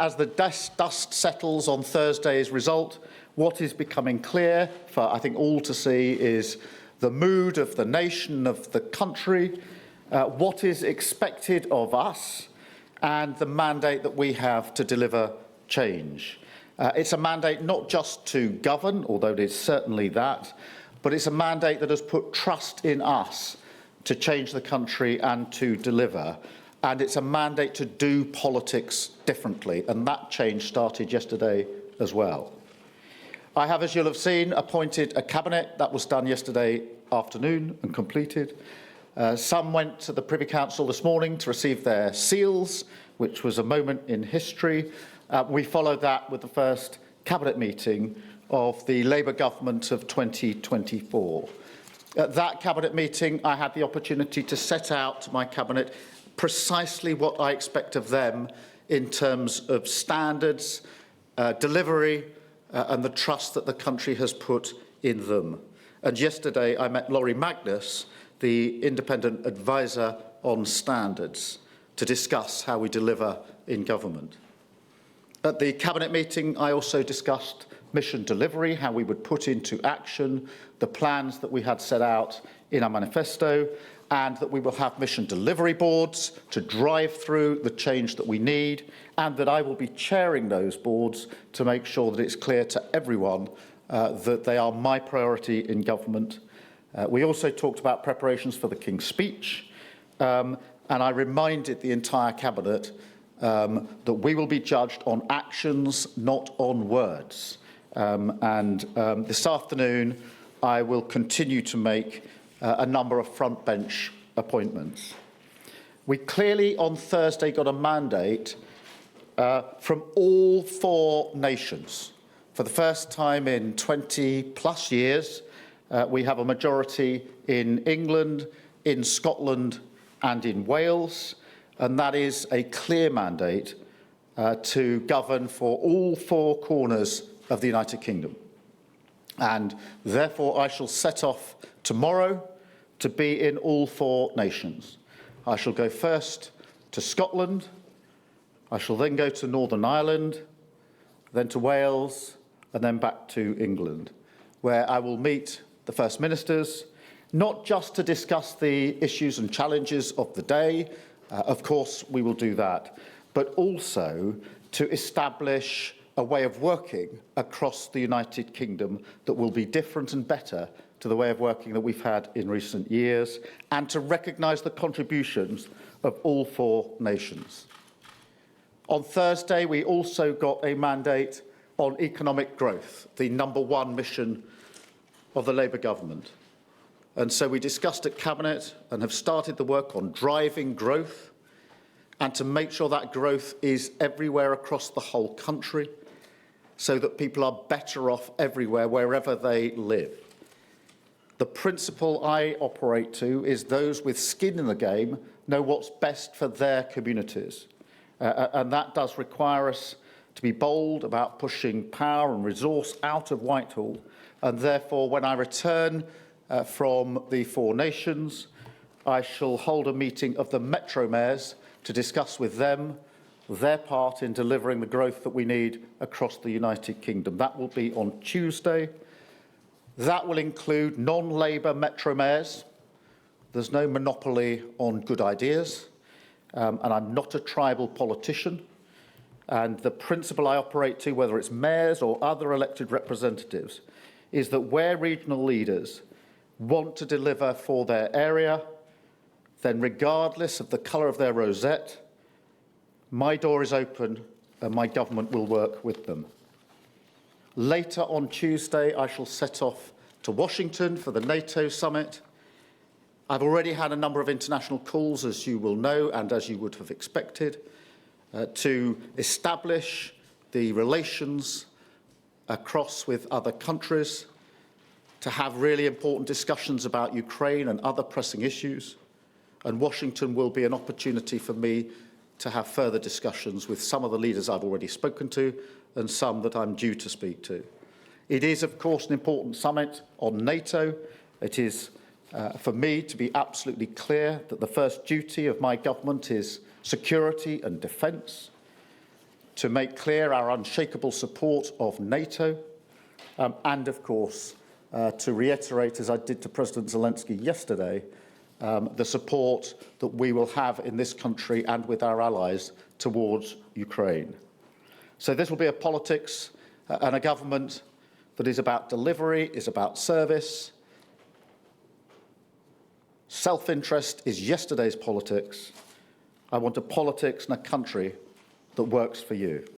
as the dust settles on Thursday's result, what is becoming clear for, I think, all to see is the mood of the nation, of the country, what is expected of us, and the mandate that we have to deliver change. It's a mandate not just to govern, although it is certainly that, but it's a mandate that has put trust in us to change the country and to deliver. And it's a mandate to do politics differently, and that change started yesterday as well. I have, as you'll have seen, appointed a cabinet. That was done yesterday afternoon and completed. Some went to the Privy Council this morning to receive their seals, which was a moment in history. We followed that with the first cabinet meeting of the Labour government of 2024. At that cabinet meeting, I had the opportunity to set out to my cabinet precisely what I expect of them in terms of standards, delivery, and the trust that the country has put in them. And yesterday I met Laurie Magnus, the independent advisor on standards, to discuss how we deliver in government. At the cabinet meeting, I also discussed mission delivery, how we would put into action the plans that we had set out in our manifesto, and that we will have mission delivery boards to drive through the change that we need, and that I will be chairing those boards to make sure that it's clear to everyone that they are my priority in government. We also talked about preparations for the King's speech, and I reminded the entire cabinet that we will be judged on actions, not on words. This afternoon, I will continue to make a number of front bench appointments. We clearly on Thursday got a mandate from all 4 nations. For the first time in 20 plus years, we have a majority in England, in Scotland and in Wales, and that is a clear mandate to govern for all 4 corners of the United Kingdom. And therefore I shall set off tomorrow to be in all 4 nations. I shall go first to Scotland, I shall then go to Northern Ireland, then to Wales, and then back to England, where I will meet the First Ministers, not just to discuss the issues and challenges of the day, of course we will do that, but also to establish a way of working across the United Kingdom that will be different and better to the way of working that we've had in recent years, and to recognise the contributions of all 4 nations. On Thursday, we also got a mandate on economic growth, the #1 mission of the Labour government. And so we discussed at Cabinet and have started the work on driving growth and to make sure that growth is everywhere across the whole country so that people are better off everywhere, wherever they live. The principle I operate to is those with skin in the game know what's best for their communities. And that does require us to be bold about pushing power and resource out of Whitehall. And therefore, when I return from the 4 nations, I shall hold a meeting of the Metro Mayors to discuss with them their part in delivering the growth that we need across the United Kingdom. That will be on Tuesday. That will include non-Labour Metro Mayors. There's no monopoly on good ideas, and I'm not a tribal politician. And the principle I operate to, whether it's mayors or other elected representatives, is that where regional leaders want to deliver for their area, then regardless of the colour of their rosette, my door is open and my government will work with them. Later on Tuesday, I shall set off to Washington for the NATO summit. I've already had a number of international calls, as you will know, and as you would have expected, to establish the relations across with other countries, to have really important discussions about Ukraine and other pressing issues. And Washington will be an opportunity for me to have further discussions with some of the leaders I've already spoken to and some that I'm due to speak to. It is, of course, an important summit on NATO. It is, for me, to be absolutely clear that the first duty of my government is security and defence, to make clear our unshakable support of NATO, and, of course, to reiterate, as I did to President Zelensky yesterday, the support that we will have in this country and with our allies towards Ukraine. So this will be a politics and a government that is about delivery, is about service. Self-interest is yesterday's politics. I want a politics and a country that works for you.